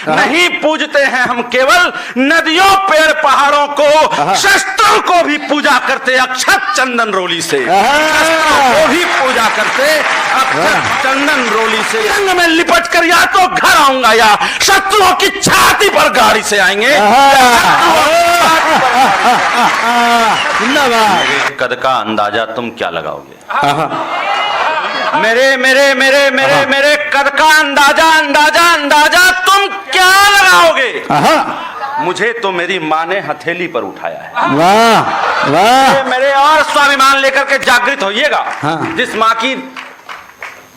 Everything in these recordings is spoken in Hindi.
नहीं पूजते हैं हम केवल नदियों पेड़ पहाड़ों को, शस्त्रों को भी पूजा करते अक्षत चंदन रोली से, शस्त्रों को भी पूजा करते अक्षत चंदन रोली से। जंग में लिपट कर या तो घर आऊंगा या शत्रुओं की छाती पर गाड़ी से आएंगे। कद का अंदाजा तुम क्या लगाओगे? मेरे मेरे मेरे मेरे मेरे कद का अंदाजा अंदाजा अंदाजा तुम क्या लगाओगे? मुझे तो मेरी माँ ने हथेली पर उठाया है। वाह वाह। मेरे और स्वाभिमान लेकर के जागृत होइएगा। जिस माँ की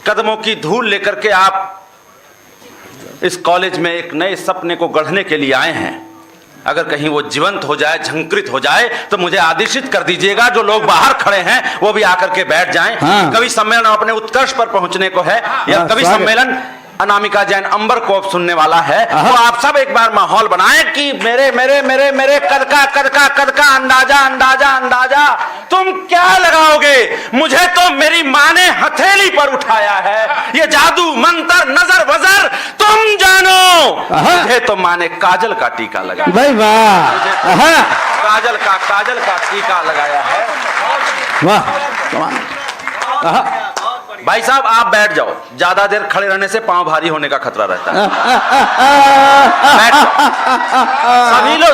कदमों की धूल लेकर के आप इस कॉलेज में एक नए सपने को गढ़ने के लिए आए हैं, अगर कहीं वो जीवंत हो जाए, झंकृत हो जाए, तो मुझे आदेशित कर दीजिएगा। जो लोग बाहर खड़े हैं वो भी आकर के बैठ जाएं। कवि सम्मेलन अपने उत्कर्ष पर पहुंचने को है। यह कवि सम्मेलन अनामिका जैन अंबर को अब सुनने वाला है। तो आप सब एक बार माहौल बनाएं कि मेरे मेरे मेरे मेरे कद का अंदाजा अंदाजा अंदाजा तुम क्या लगाओगे? मुझे तो मेरी माँ ने हथेली पर उठाया है। ये जादू मंत्र नजर वजर तुम जानो। मुझे तो माँ ने काजल का टीका लगाया। भाई वाह। काजल का टीका लगाया है। वाह। भाई साहब आप बैठ जाओ, ज्यादा देर खड़े रहने से पांव भारी होने का खतरा रहता है। बैठ जाओ।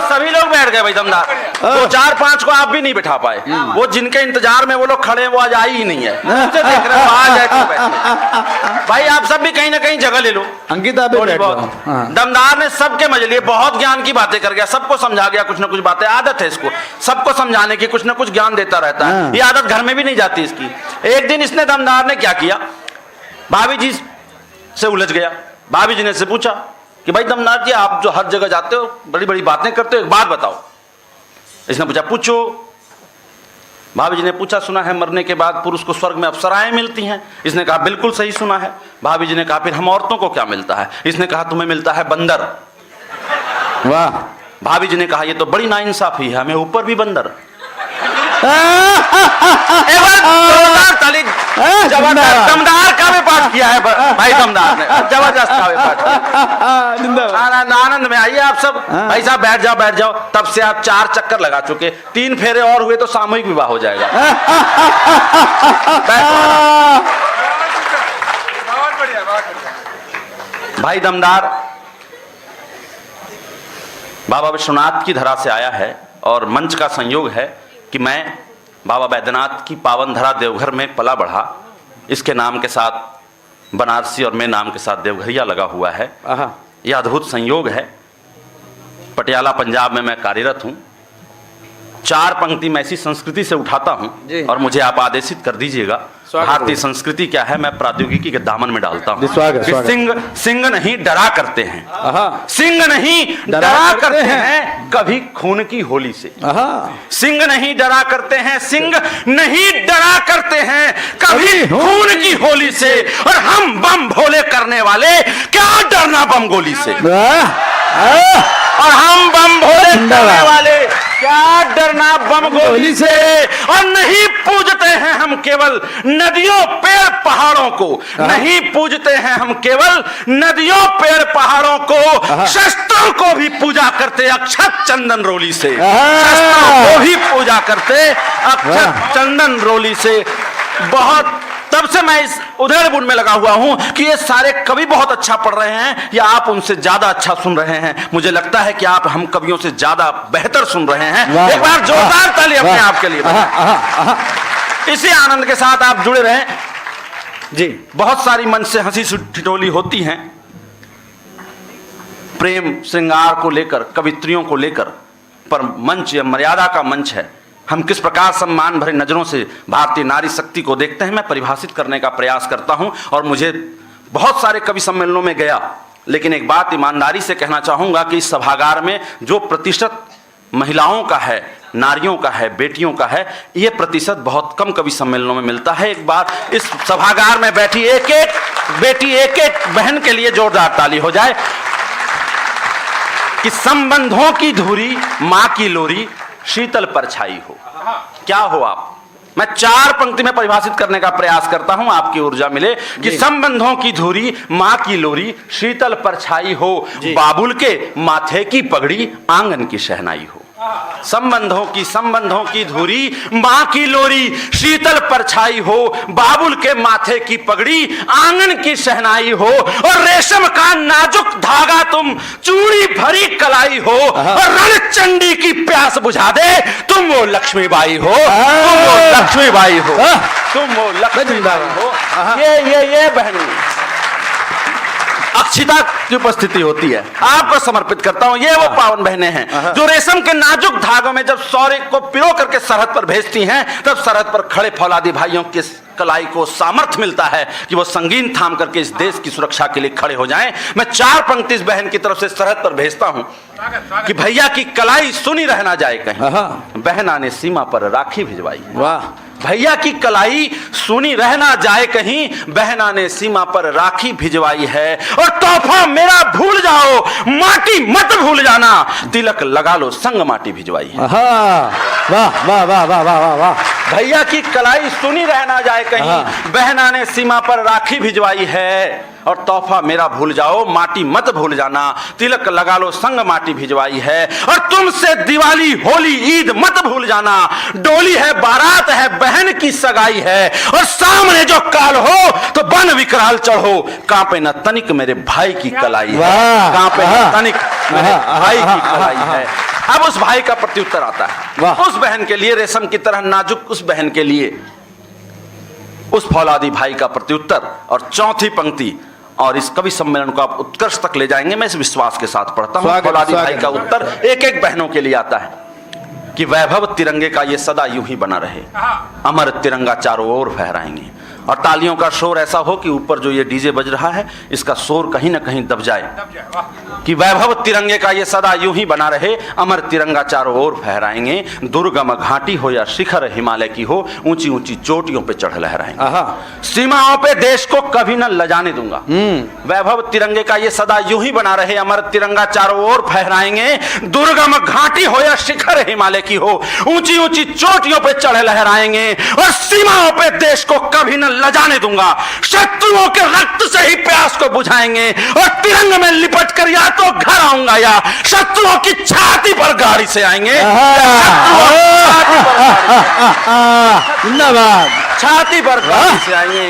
सभी लोग बैठ गए भाई दमदार। दो चार पांच को आप भी नहीं बैठा पाए। वो जिनके इंतजार में वो लोग खड़े हैं वो आज आई ही नहीं है। मुझे देख रहे हो आ जाए तो बैठे। भाई आप सब भी कहीं ना कहीं जगह ले लो। अंकिता भी बैठ जाओ। दमदार ने सबके मजे लिए, बहुत ज्ञान की बातें कर गया, सबको समझा गया कुछ ना कुछ बातें। आदत है इसको सबको समझाने की, कुछ ना कुछ ज्ञान देता रहता है। ये आदत घर में भी नहीं जाती इसकी। एक दिन इसने दमदार ने क्या किया, भाभी जी से उलझ गया। भाभी जी ने से पूछा कि भाई दमदार जी आप जो हर जगह जाते हो, बड़ी बड़ी बातें करते हो, एक बात बताओ। इसने पूछा पूछो। भाभी जी ने पूछा सुना है मरने के बाद पुरुष को स्वर्ग में अप्सराएं मिलती हैं। इसने कहा बिल्कुल सही सुना है। भाभी जी ने कहा फिर हम औरतों को क्या मिलता है? इसने कहा तुम्हें मिलता है बंदर। वाह। भाभी जी ने कहा ये तो बड़ी नाइंसाफी है, हमें ऊपर भी बंदर। दमदार का भी पाठ किया है भाई, दमदार ने जबरदस्त का भी पाठ किया। आनंद में आइए आप सब। भाई साहब बैठ जाओ। तब से आप 4 चक्कर लगा चुके, 3 फेरे और हुए तो सामूहिक विवाह हो जाएगा। भाई दमदार बाबा विश्वनाथ की धरा से आया है और मंच का संयोग है कि मैं बाबा बैद्यनाथ की पावन धरा देवघर में पला बढ़ा। इसके नाम के साथ बनारसी और मेरे नाम के साथ देवघरिया लगा हुआ है। यह अद्भुत संयोग है। पटियाला पंजाब में मैं कार्यरत हूँ। 4 पंक्ति मैं ऐसी संस्कृति से उठाता हूँ और मुझे आप आदेशित कर दीजिएगा। भारतीय संस्कृति क्या है मैं प्रौद्योगिकी के दामन में डालता हूँ। सिंह नहीं डरा करते हैं, सिंह नहीं डरा करते हैं कभी खून की होली से। सिंह नहीं डरा करते हैं, सिंह नहीं डरा करते हैं कभी खून की होली से। और हम बम भोले करने वाले क्या डरना बम गोली से। और हम बम भोले करने वाले क्या डरना बम गोली से। और नहीं पूजते हैं हम केवल नदियों पेड़ पहाड़ों को, नहीं पूजते हैं हम केवल नदियों पेड़ पहाड़ों को, शस्त्रों को भी पूजा करते अक्षत चंदन रोली से। शस्त्रों को भी पूजा करते अक्षत चंदन रोली से। बहुत तब से मैं इस उधेड़ बुन में लगा हुआ हूं कि ये सारे कवि बहुत अच्छा पढ़ रहे हैं या आप उनसे ज्यादा अच्छा सुन रहे हैं। मुझे लगता है कि आप हम कवियों से ज्यादा बेहतर सुन रहे हैं। एक बार जोरदार ताली अपने आप के लिए। इसी आनंद के साथ आप जुड़े रहें जी। बहुत सारी मन से हंसी ठिठोली होती हैं प्रेम श्रृंगार को लेकर, कवित्रियों को लेकर, पर मंच या मर्यादा का मंच है। हम किस प्रकार सम्मान भरे नजरों से भारतीय नारी शक्ति को देखते हैं मैं परिभाषित करने का प्रयास करता हूं। और मुझे बहुत सारे कवि सम्मेलनों में गया, लेकिन एक बात ईमानदारी से कहना चाहूंगा कि इस सभागार में जो प्रतिशत महिलाओं का है, नारियों का है, बेटियों का है, ये प्रतिशत बहुत कम कवि सम्मेलनों में मिलता है। एक बार इस सभागार में बैठी एक एक बेटी, एक एक बहन के लिए जोरदार ताली हो जाए कि संबंधों की धुरी, माँ की लोरी, शीतल परछाई हो। क्या हो आप? मैं 4 पंक्ति में परिभाषित करने का प्रयास करता हूं, आपकी ऊर्जा मिले कि संबंधों की धुरी माँ की लोरी, शीतल परछाई हो, बाबुल के माथे की पगड़ी, आंगन की शहनाई हो। संबंधों की धुरी माँ की लोरी, शीतल परछाई हो, बाबुल के माथे की पगड़ी, आंगन की शहनाई हो, और रेशम का नाजुक धागा तुम, चूड़ी भरी कलाई हो, और रण चंडी की प्यास बुझा दे, तुम वो लक्ष्मीबाई हो, तुम वो लक्ष्मीबाई हो, तुम वो लक्ष्मीबाई हो। ये बहनों अक्षिता की उपस्थिति होती है, आपको समर्पित करता हूं। ये वो पावन बहनें हैं जो रेशम के नाजुक धागों में जब सौरे को पिरो करके सरहद पर भेजती हैं, तब सरहद पर खड़े फौलादी भाइयों की कलाई को सामर्थ्य मिलता है कि वो संगीन थाम करके इस देश की सुरक्षा के लिए खड़े हो जाएं। मैं 4 पंक्ति इस बहन की तरफ से सरहद पर भेजता हूं कि भैया की कलाई सुनी रह ना जाए कहीं, बहना ने सीमा पर राखी भिजवाई है। वाह, भैया की कलाई सुनी रह ना जाए कहीं, बहना ने सीमा पर राखी भिजवाई है, और तोहफा मेरा भूल जाओ, माटी मत भूल जाना, तिलक लगा लो संग माटी भिजवाई है। वाह वाह वाह वाह वाह वाह। भैया की कलाई सुनी रह ना जाए कहीं, बहना ने सीमा पर राखी भिजवाई है, और तोहफा मेरा भूल जाओ, माटी मत भूल जाना, तिलक लगा लो संग माटी भिजवाई है, और तुमसे दिवाली होली ईद मत भूल जाना, डोली है बारात है बहन की सगाई है, और सामने जो काल हो तो बन विकराल चढ़ो, कांपे न तनिक मेरे भाई की कलाई है, कांपे न तनिक मेरे भाई की कलाई है। अब उस भाई का प्रत्युत्तर आता है, उस बहन के लिए, रेशम की तरह नाजुक उस बहन के लिए, उस फौलादी भाई का प्रत्युत्तर, और 4थी पंक्ति, और इस कवि सम्मेलन को आप उत्कर्ष तक ले जाएंगे, मैं इस विश्वास के साथ पढ़ता हूं। फौलादी भाई का उत्तर एक एक बहनों के लिए आता है कि वैभव तिरंगे का ये सदा यूं ही बना रहे, अमर तिरंगा चारों ओर फहराएंगे, और तालियों का शोर ऐसा हो कि ऊपर जो ये डीजे बज रहा है इसका शोर कहीं ना कहीं दब जाए, कि वैभव तिरंगे का ये सदा यूं ही बना रहे, अमर तिरंगा चारों ओर फहराएंगे, दुर्गम घाटी हो या शिखर हिमालय की हो, ऊंची ऊंची चोटियों पे चढ़ लहराएंगे, सीमाओं पे देश को कभी न लजाने दूंगा। वैभव तिरंगे का ये सदा यूं ही बना रहे, अमर तिरंगा चारों ओर फहराएंगे, दुर्गम घाटी हो या शिखर हिमालय की हो, ऊंची ऊंची चोटियों पे चढ़ लहराएंगे, और सीमाओं पे देश को कभी न लजाने दूंगा, शत्रुओं के रक्त से ही प्यास को बुझाएंगे, और तिरंगे में लिपट कर या तो घर आऊंगा या शत्रुओं की छाती पर गाड़ी से आएंगे, छाती पर गाड़ी से आएंगे,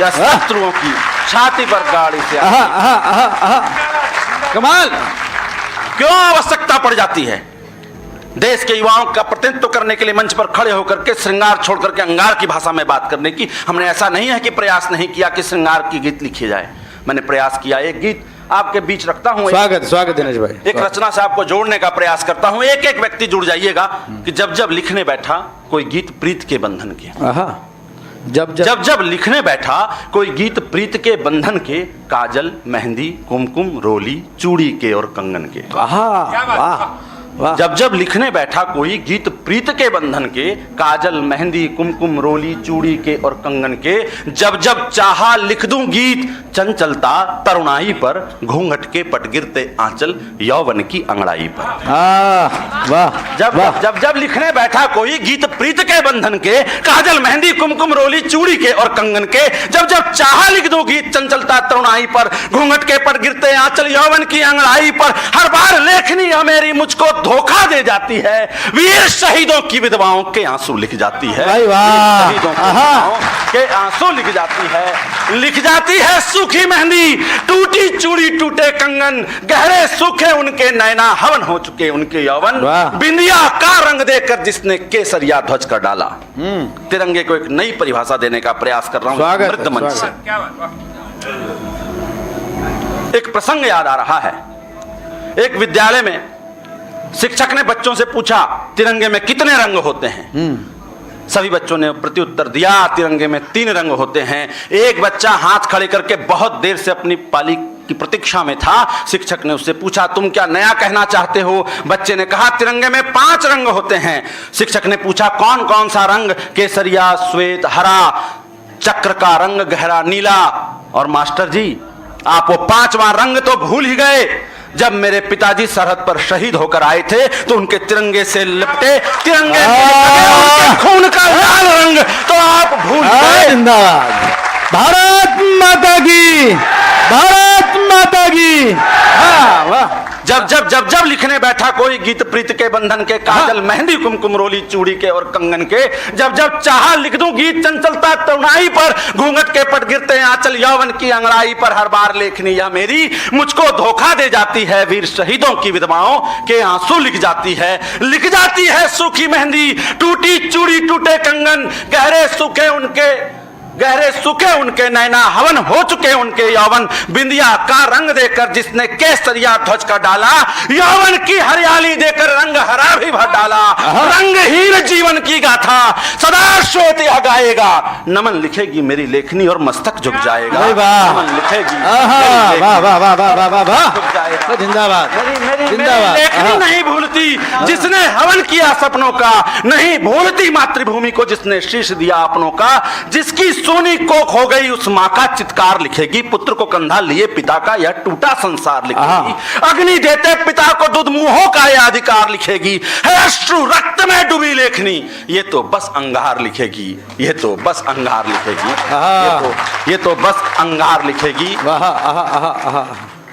या शत्रुओं की छाती पर गाड़ी से आएंगे। कमाल। क्यों आवश्यकता पड़ जाती है देश के युवाओं का प्रतिनिधित्व करने के लिए मंच पर खड़े होकर के श्रृंगार छोड़ करके अंगार की भाषा में बात करने की? हमने ऐसा नहीं है कि प्रयास नहीं किया कि श्रृंगार की गीत लिखी जाए, मैंने प्रयास किया। एक गीत आपके बीच रखता हूं, स्वागत दिनेश भाई, एक रचना से आपको जोड़ने का प्रयास करता हूं। एक एक व्यक्ति जुड़ जाइएगा कि जब जब लिखने बैठा कोई गीत प्रीत के बंधन के, जब जब लिखने बैठा कोई गीत प्रीत के बंधन के, काजल मेहंदी कुमकुम रोली चूड़ी के और कंगन के। जब जब लिखने बैठा कोई गीत प्रीत के बंधन के, काजल मेहंदी कुमकुम रोली चूड़ी के और कंगन के, जब जब चाहा लिख दूं गीत चंचलता तरुणाई पर, घूंघट के पट गिरते आंचल यौवन की अंगड़ाई पर। जब जब लिखने बैठा कोई गीत प्रीत के बंधन के, काजल मेहंदी कुमकुम रोली चूड़ी के और कंगन के, जब जब चाहा लिख दूं गीत चंचलता तरुणाई पर, घूंघट के पट गिरते आंचल यौवन की अंगड़ाई पर। हर बार लेखनी मेरी मुझको धोखा दे जाती है, वीर शहीदों की विधवाओं के आंसू लिख जाती है, शहीदों के आंसू लिख जाती है सूखी मेहंदी टूटी चूड़ी टूटे कंगन, गहरे सूखे उनके नैना हवन हो चुके उनके यौवन, बिंदिया का रंग देकर जिसने केसरिया ध्वज कर डाला। तिरंगे को एक नई परिभाषा देने का प्रयास कर रहा हूं मृत मंच से। एक प्रसंग याद आ रहा है, एक विद्यालय में शिक्षक ने बच्चों से पूछा तिरंगे में कितने रंग होते हैं? सभी बच्चों ने प्रत्युत्तर दिया तिरंगे में 3 रंग होते हैं। एक बच्चा हाथ खड़े करके बहुत देर से अपनी पाली की प्रतीक्षा में था। शिक्षक ने उससे पूछा तुम क्या नया कहना चाहते हो? बच्चे ने कहा तिरंगे में 5 रंग होते हैं। शिक्षक ने पूछा कौन कौन सा रंग? केसरिया श्वेत हरा, चक्र का रंग गहरा नीला। और मास्टर जी आप वो 5वां रंग तो भूल ही गए। जब मेरे पिताजी सरहद पर शहीद होकर आए थे तो उनके तिरंगे से लिपटे तिरंगे उनके खून का लाल रंग तो आप भूल गए। जिंदाबाद। भारत माता की, भारत माता की। वाह वाह। जब जब जब जब लिखने बैठा कोई गीत प्रीत के बंधन के, काजल मेहंदी कुमकुम रोली चूड़ी के और कंगन के, जब जब चाहा लिख दूं गीत चंचलता तरुणाई पर, घूंघट के पट गिरते आंचल यौवन की अंगड़ाई पर, हर बार लेखनी यह मेरी मुझको धोखा दे जाती है, वीर शहीदों की विधवाओं के आंसू लिख जाती है सूखी मेहंदी, टूटी चूड़ी टूटे कंगन, गहरे सूखे उनके नैना, हवन हो चुके उनके यौवन, बिंदिया का रंग देकर जिसने केसरिया ध्वज का डाला, यौवन की हरियाली देकर रंग हरा भी भर डाला, रंगहीन जीवन की गाथा सदा श्वेत यह गाएगा, नमन लिखेगी मेरी लेखनी और मस्तक झुक जाएगा। नमन लिखेगी वाह वाह वाह वाह वाह वाह। जिंदाबाद मेरी लेखनी नहीं भूलती जिसने हवन किया सपनों का, नहीं भूलती मातृभूमि को जिसने शीश दिया अपनों का, जिसकी सोनी कोख हो गई उस माँ का चित्कार लिखेगी, पुत्र को कंधा लिए पिता का यह टूटा संसार लिखेगी, अग्नि देते पिता को दूध मुंहों का यह अधिकार लिखेगी, है अश्रु रक्त में डूबी लेखनी, ये तो बस अंगार लिखेगी, ये तो बस अंगार लिखेगी, ये तो बस अंगार लिखेगी।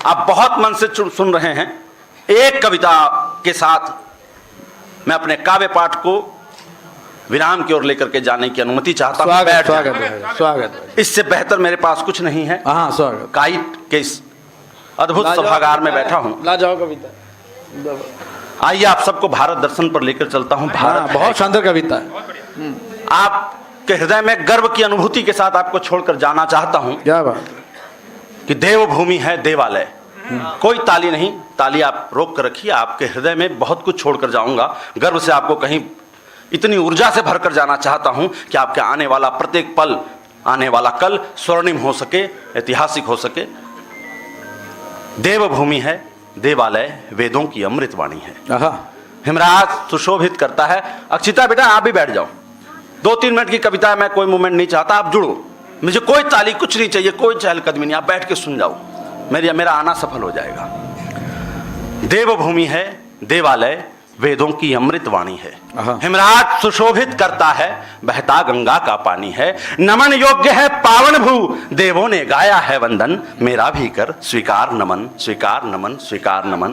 आप बहुत मन से सुन रहे हैं। एक कविता के साथ मैं अपने काव्य पाठ को विराम की ओर लेकर के जाने की अनुमति चाहता हूं। स्वागत। इससे बेहतर मेरे पास कुछ नहीं है। स्वागत। काइट के इस अद्भुत सभागार में बैठा हूं। ला जाओ कविता। आइए आप सबको भारत दर्शन पर लेकर चलता हूं। भारत बहुत शानदार कविता है। आपके हृदय में गर्व की अनुभूति के साथ आपको छोड़कर जाना चाहता हूं। क्या बात कि देवभूमि है देवालय। कोई ताली नहीं, ताली आप रोक कर रखिए। आपके हृदय में बहुत कुछ छोड़कर जाऊंगा। गर्व से आपको कहीं इतनी ऊर्जा से भरकर जाना चाहता हूं कि आपके आने वाला प्रत्येक पल, आने वाला कल स्वर्णिम हो सके, ऐतिहासिक हो सके। देवभूमि है देवालय, वेदों की अमृतवाणी है। हिमराज सुशोभित करता है। अक्षिता बेटा आप भी बैठ जाओ। 2-3 मिनट की कविता है, मैं कोई मूवमेंट नहीं चाहता, आप जुड़ो। मुझे कोई ताली कुछ नहीं चाहिए, कोई चहलकदमी नहीं, आप बैठ के सुन जाओ। मेरा आना सफल हो जाएगा। देवभूमि है देवालय, वेदों की अमृतवाणी है। हिमराज सुशोभित करता है, बहता गंगा का पानी है। नमन योग्य है पावन भू, देवों ने गाया है वंदन, मेरा भी कर स्वीकार नमन, स्वीकार नमन, स्वीकार नमन।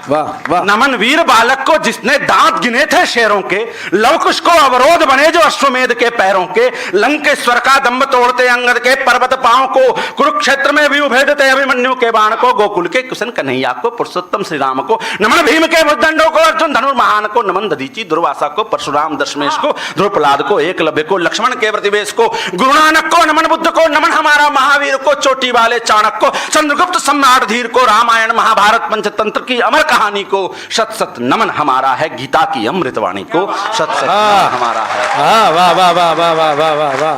वाह वाह। नमन वीर बालक को जिसने दांत गिने थे शेरों के, लवकुश को अवरोध बने जो अश्वमेध के पैरों के, लंकेश्वर का दंभ तोड़ते अंगद के पर्वत पांव को, कुरुक्षेत्र में भी उभेदते अभिमन्यु के बाण को, गोकुल के कुशन कन्हैया को, पुरुषोत्तम श्री राम को, नमन भीम के भुजदंडों को, अर्जुन धनुर्महान को, नमन दधीची दुर्वासा को, परशुराम दशमेश को, ध्रुवप्रहलाद को, एकलव्य को, लक्ष्मण के प्रतिवेश को, गुरु नानक को, नमन बुद्ध को, नमन हमारा महावीर को, चोटी वाले चाणक्य को, चंद्रगुप्त सम्राट धीर को, रामायण महाभारत पंचतंत्र की अमर कहानी को, शत शत नमन हमारा है गीता की अमृतवाणी को, शत शत हमारा है। वाह वाह वाह वाह वाह वाह वाह वाह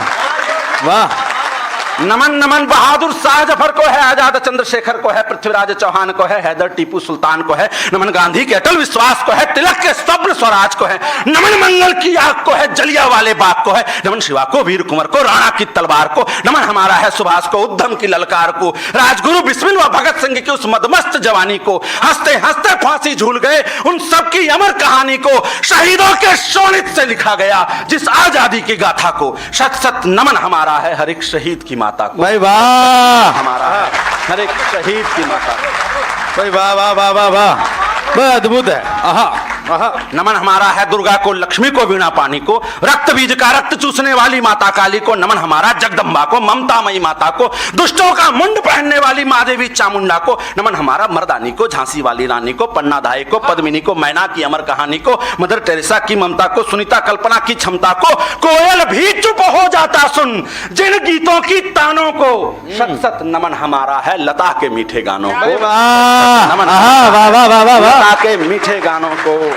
वाह। नमन नमन बहादुर शाह जफर को है, आजाद चंद्रशेखर को है, पृथ्वीराज चौहान को है, हैदर टीपू सुल्तान को है, नमन गांधी के अटल विश्वास को है, तिलक के स्वप्न स्वराज को है, नमन मंगल की आग को है, जलिया वाले बाग को है, नमन शिवा को, वीर कुंवर को, राणा की तलवार को, नमन हमारा है सुभाष को, उद्धम की ललकार को, राजगुरु बिस्मिल व भगत सिंह की उस मदमस्त जवानी को, हंसते हंसते फांसी झूल गए उन सबकी अमर कहानी को, शहीदों के शोणित से लिखा गया जिस आजादी की गाथा को, शत शत नमन हमारा है हर एक शहीद की माता को। भाई वाह। हमारा है हर एक शहीद की माता। भाई वाह वाह वाह वाह वाह, बड़ा अद्भुत है। नमन हमारा है दुर्गा को, लक्ष्मी को, वीणा पानी को, रक्त बीज का रक्त चूसने वाली माता काली को, नमन हमारा जगदम्बा को, ममतामयी माता को, दुष्टों का मुंड पहनने वाली माँ देवी चामुंडा को, नमन हमारा मर्दानी को, झांसी वाली रानी को, पन्नाधाय को, पद्मिनी को, मैना की अमर कहानी को, मदर टेरेसा की ममता को, सुनीता कल्पना की क्षमता को, कोयल भी चुप हो जाता सुन जिन गीतों की तानों को, शत शत नमन हमारा है लता के मीठे गानों को, नमन लता के मीठे गानों को,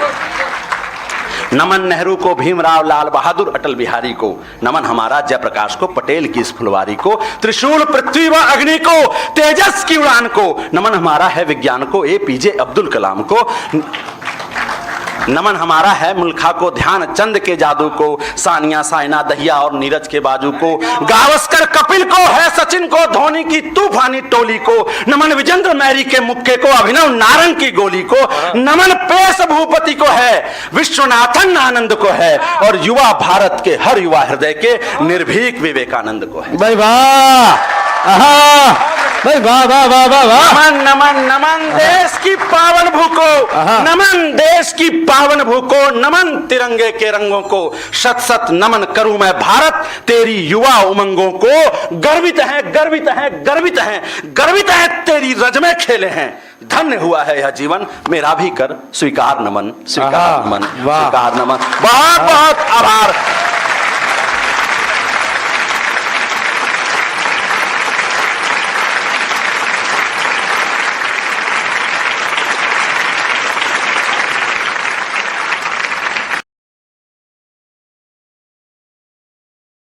नमन नेहरू को, भीमराव, लाल बहादुर, अटल बिहारी को, नमन हमारा जयप्रकाश को, पटेल की इस फुलवारी को, त्रिशूल पृथ्वी व अग्नि को, तेजस की उड़ान को, नमन हमारा है विज्ञान को, APJ अब्दुल कलाम को, नमन हमारा है मुल्खा को, ध्यान चंद के जादू को, सानिया साइना दहिया और नीरज के बाजू को, गावस्कर कपिल को, है सचिन को, धोनी की तूफानी टोली को, नमन विजेंद्र मैरी के मुक्के को, अभिनव नारंग की गोली को, नमन पेश भूपति को है, विश्वनाथन आनंद को है, और युवा भारत के हर युवा हृदय के निर्भीक विवेकानंद को है। भाई वाह, भाई वाह वाह वाह वाह वाह। नमन नमन नमन देश की पावन भू को, नमन देश की पावन भू को, नमन तिरंगे के रंगों को, शत शत नमन करूं मैं भारत तेरी युवा उमंगों को। गर्वित है गर्वित है गर्वित है गर्वित है तेरी रज में खेले हैं, धन्य हुआ है यह जीवन मेरा भी कर स्वीकार नमन, स्वीकार नमन, स्वीकार नमन। बहुत बहुत आभार।